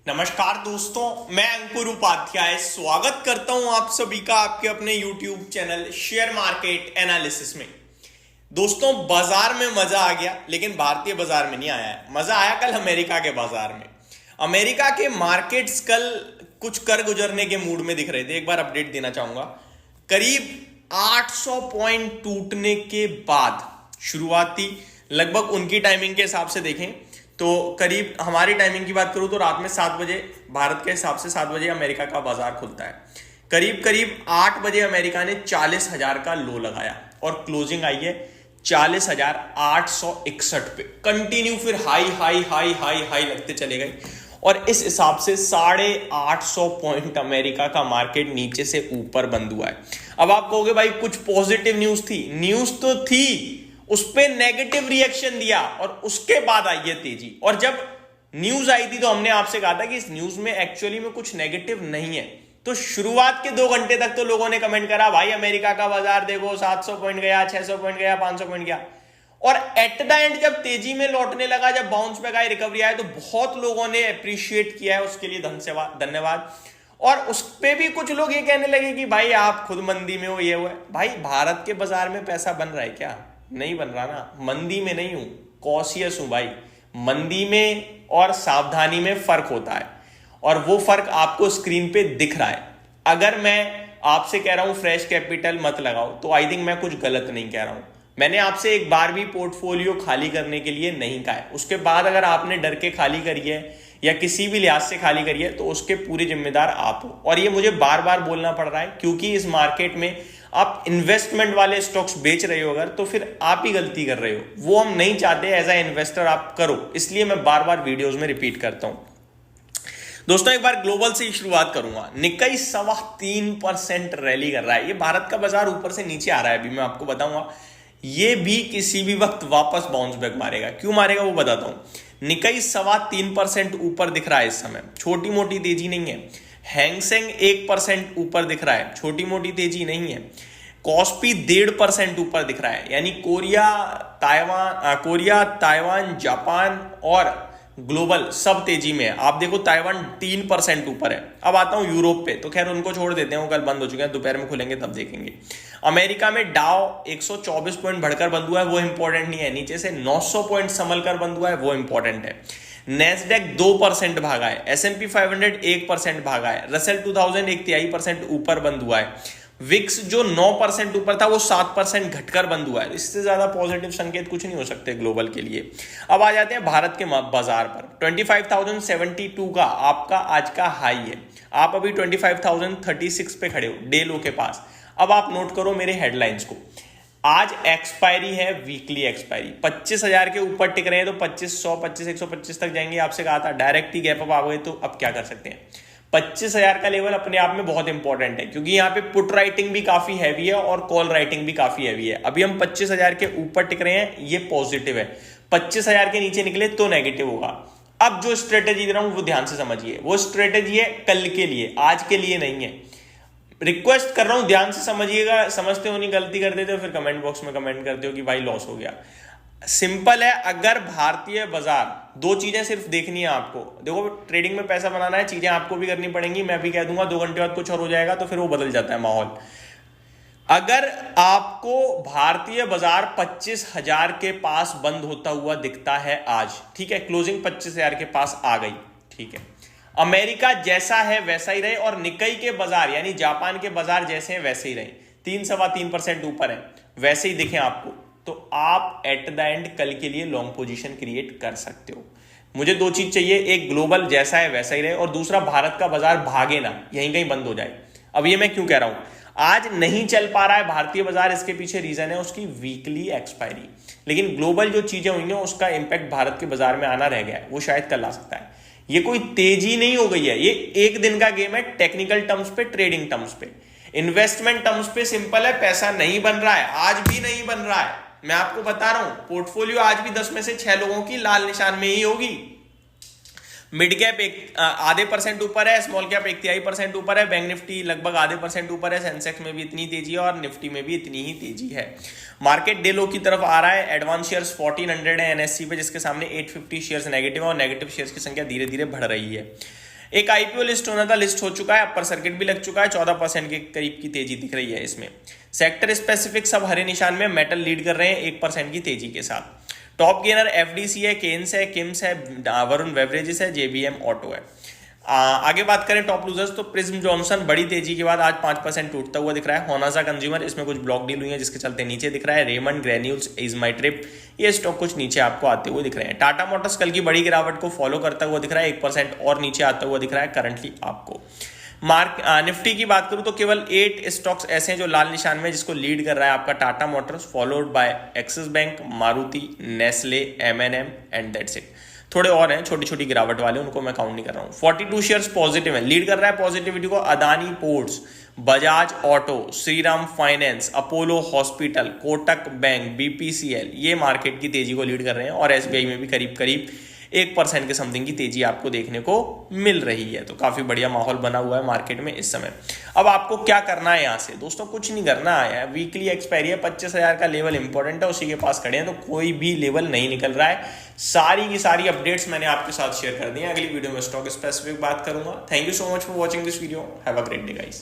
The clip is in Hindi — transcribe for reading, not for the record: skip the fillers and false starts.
नमस्कार दोस्तों, मैं अंकुर उपाध्याय स्वागत करता हूं आप सभी का आपके अपने YouTube channel share market analysis में। दोस्तों, बाजार में मजा आ गया, लेकिन भारतीय बाजार में नहीं आया है। मजा आया कल अमेरिका के बाजार में। अमेरिका के मार्केट्स कल कुछ कर गुजरने के मूड में दिख रहे थे। एक बार अपडेट देना चाहूंगा। करीब 800 पॉइंट टूटने के बाद शुरुआती लगभग उनकी टाइमिंग के हिसाब से देखें तो करीब, हमारी टाइमिंग की बात करूं तो रात में 7 बजे भारत के हिसाब से 7 बजे अमेरिका का बाजार खुलता है। करीब करीब 8 बजे अमेरिका ने 40,000 का लो लगाया और क्लोजिंग आई है 40,861 पे। कंटिन्यू फिर high high high high high लगते चले गए और इस हिसाब से 850 पॉइंट अमेरिका का मार्केट नीचे से ऊपर बंद हुआ है। अब आप कहोगे भाई कुछ पॉजिटिव न्यूज थी। न्यूज तो थी, उस पे नेगेटिव रिएक्शन दिया और उसके बाद आई है तेजी। और जब न्यूज आई थी तो हमने आपसे कहा था कि इस न्यूज में एक्चुअली में कुछ नेगेटिव नहीं है। तो शुरुआत के 2 घंटे तक तो लोगों ने कमेंट करा भाई अमेरिका का बाजार देखो 700 पॉइंट गया, 600 पॉइंट गया, 500 पॉइंट गया। और एट द एंड जब तेजी में लौटने लगा, जब बाउंस बैक आई, रिकवरी आया, तो बहुत लोगों ने अप्रिशिएट किया है, उसके लिए धन्यवाद। और उस पे भी कुछ लोग ये कहने लगे कि भाई आप खुद मंदी में हो, ये हुआ है। भाई भारत के बाजार में पैसा बन रहा है क्या? नहीं बन रहा ना। मंदी में नहीं हूं, कॉशियस हूं भाई। मंदी में और सावधानी में फर्क होता है और वो फर्क आपको स्क्रीन पे दिख रहा है। अगर मैं आपसे कह रहा हूं फ्रेश कैपिटल मत लगाओ, तो आई थिंक मैं कुछ गलत नहीं कह रहा हूं। मैंने आपसे एक बार भी पोर्टफोलियो खाली करने के लिए नहीं कहा है। उसके बाद अगर आपने डर के खाली करी है या किसी भी लिहाज से खाली करी है तो उसके पूरे जिम्मेदार आप हो। और ये मुझे बार बार बोलना पड़ रहा है क्योंकि इस मार्केट में आप इन्वेस्टमेंट वाले स्टॉक्स बेच रहे हो अगर, तो फिर आप ही गलती कर रहे हो। वो हम नहीं चाहते एज ए इन्वेस्टर आप करो, इसलिए मैं बार बार वीडियोस में रिपीट करता हूं। दोस्तों, एक बार ग्लोबल से ही शुरुआत करूंगा। निक्केई 3.25% रैली कर रहा है। ये भारत का बाजार ऊपर से नीचे आ रहा है, अभी मैं आपको बताऊंगा। ये भी किसी भी वक्त वापस बाउंस बैक मारेगा। क्यों मारेगा वो बताता हूं। निक्केई 3.25% ऊपर दिख रहा है इस समय, छोटी मोटी तेजी नहीं है। हैंगसेंग 1% ऊपर दिख रहा है, छोटी मोटी तेजी नहीं है। कॉस्पी 1.5% ऊपर दिख रहा है, यानी कोरिया, ताइवान, जापान और ग्लोबल सब तेजी में है। आप देखो ताइवान 3% ऊपर है। अब आता हूं यूरोप पे, तो खैर उनको छोड़ देते हैं, वो कल बंद हो चुके हैं, दोपहर में खुलेंगे तब देखेंगे। अमेरिका में डाउ 124 पॉइंट बढ़कर बंद हुआ है, वो इंपॉर्टेंट नहीं है। नीचे से 900 पॉइंट संभल कर बंद हुआ है, वो इंपॉर्टेंट है। नेस्डेक 2% भागा है, S&P 500 1% भागा है, रसेल 2000 1/3% ऊपर बंद हुआ है। विक्स जो 9% ऊपर था वो 7% घटकर बंद हुआ है। इससे ज्यादा पॉजिटिव संकेत कुछ नहीं हो सकते ग्लोबल के लिए। अब आ जाते हैं भारत के बाजार पर। 25,072 का आपका आज का हाई है। आप अभी 25,036 पे खड़े हो डे लो के पास। अब आप नोट करो मेरे हेडलाइंस को। आज एक्सपायरी है, वीकली एक्सपायरी। 25,000 के ऊपर टिक रहे हैं तो 2500, 125 तक जाएंगे। आपसे कहा था डायरेक्ट ही गैप अप आ गए, तो अब क्या कर सकते हैं। 25,000 का लेवल अपने आप में बहुत इंपॉर्टेंट है क्योंकि यहाँ पे पुट राइटिंग भी काफी हैवी है और कॉल राइटिंग भी काफी हैवी है। अभी हम 25,000 के ऊपर टिक रहे हैं, ये पॉजिटिव है। 25,000 के नीचे निकले तो नेगेटिव होगा। अब जो स्ट्रेटेजी दे रहा हूं वो ध्यान से समझिए। वो स्ट्रेटेजी है कल के लिए, आज के लिए नहीं है। रिक्वेस्ट कर रहा हूं ध्यान से समझिएगा। समझते हो नहीं, गलती कर देते हो, फिर कमेंट बॉक्स में कमेंट करते हो कि भाई लॉस हो गया। सिंपल है, अगर भारतीय बाजार, 2 चीजें सिर्फ देखनी है आपको। देखो, ट्रेडिंग में पैसा बनाना है, चीजें आपको भी करनी पड़ेंगी। मैं भी कह दूंगा 2 घंटे बाद कुछ और हो जाएगा तो फिर वो बदल जाता है माहौल। अगर आपको भारतीय बाजार 25,000 के पास बंद होता हुआ दिखता है आज, ठीक है, क्लोजिंग 25,000 के पास आ गई, ठीक है, अमेरिका जैसा है वैसा ही रहे और निक्केई के बाजार यानी जापान के बाजार जैसे हैं वैसे ही रहे, 3-3.25% ऊपर है, वैसे ही दिखे आपको, तो आप एट द एंड कल के लिए लॉन्ग पोजीशन क्रिएट कर सकते हो। मुझे 2 चीज चाहिए, एक ग्लोबल जैसा है वैसा ही रहे और दूसरा भारत का बाजार भागे ना, यहीं कहीं बंद हो जाए। अब ये मैं क्यों कह रहा हूं, आज नहीं चल पा रहा है भारतीय बाजार, इसके पीछे रीजन है उसकी वीकली एक्सपायरी। लेकिन ग्लोबल जो चीजें हुई हैं उसका इंपैक्ट भारत के बाजार में आना रह गया है, वो शायद कल आ सकता है। ये कोई तेजी नहीं हो गई है, ये एक दिन का गेम है। टेक्निकल टर्म्स पे, ट्रेडिंग टर्म्स पे, इन्वेस्टमेंट टर्म्स पे सिंपल है, पैसा नहीं बन रहा है, आज भी नहीं बन रहा है। मैं आपको बता रहा हूं, पोर्टफोलियो आज भी 10 में से 6 लोगों की लाल निशान में ही होगी। मिड कैप 0.5% ऊपर है, स्मॉल कैप 1/3% ऊपर है, बैंक निफ्टी लगभग 0.5% ऊपर है, सेंसेक्स में भी इतनी तेजी है और निफ्टी में भी इतनी ही तेजी है। मार्केट डे लो की तरफ आ रहा है। एडवांस शेयर्स 1400 है एनएससी पे, जिसके सामने 850 शेयर्स नेगेटिव है और नेगेटिव शेयर्स की संख्या धीरे धीरे बढ़ रही है। एक आईपीओ लिस्ट होना था, लिस्ट हो चुका है, अपर सर्किट भी लग चुका है, 14% के करीब की तेजी दिख रही है इसमें। सेक्टर स्पेसिफिक सब हरे निशान में, मेटल लीड कर रहे हैं 1% की तेजी के साथ। टॉप गेनर एफडीसी है, केन्स है, किम्स है, वरुण बेवरेजेस है, जेबीएम ऑटो है। आगे बात करें टॉप लूजर्स तो प्रिज्म जॉनसन बड़ी तेजी के बाद आज 5% टूटता हुआ दिख रहा है। होनासा कंज्यूमर, इसमें कुछ ब्लॉक डील हुई है जिसके चलते नीचे दिख रहा है। Raymond granules, is my trip, ये स्टॉक कुछ नीचे आपको आते हुए दिख रहे हैं। टाटा मोटर्स कल की बड़ी गिरावट को फॉलो करता हुआ दिख रहा है, 1% और नीचे आता हुआ दिख रहा है करंटली आपको। निफ्टी की बात करूं तो केवल 8 स्टॉक्स ऐसे हैं जो लाल निशान में, जिसको लीड कर रहा है आपका Tata Motors, followed by Axis Bank, Maruti, Nestle, MNM and that's it. थोड़े और हैं छोटी छोटी गिरावट वाले, उनको मैं काउंट नहीं कर रहा हूं। 42 शेयर्स पॉजिटिव है, लीड कर रहा है पॉजिटिविटी को Adani ports, Bajaj auto, Shriram finance, Apollo hospital, Kotak bank, BPCL, ये मार्केट की तेजी को लीड कर रहे हैं। और एसबीआई में भी करीब करीब 1% के समथिंग की तेजी आपको देखने को मिल रही है। तो काफी बढ़िया माहौल बना हुआ है मार्केट में इस समय। अब आपको क्या करना है यहाँ से दोस्तों, कुछ नहीं करना है। वीकली एक्सपायरी है, 25,000 का लेवल इंपॉर्टेंट है, उसी के पास खड़े हैं, तो कोई भी लेवल नहीं निकल रहा है। सारी की सारी अपडेट्स मैंने आपके साथ शेयर कर दी है। अगली वीडियो में स्टॉक स्पेसिफिक बात करूंगा। Thank you so much for watching this video. Have a great day guys.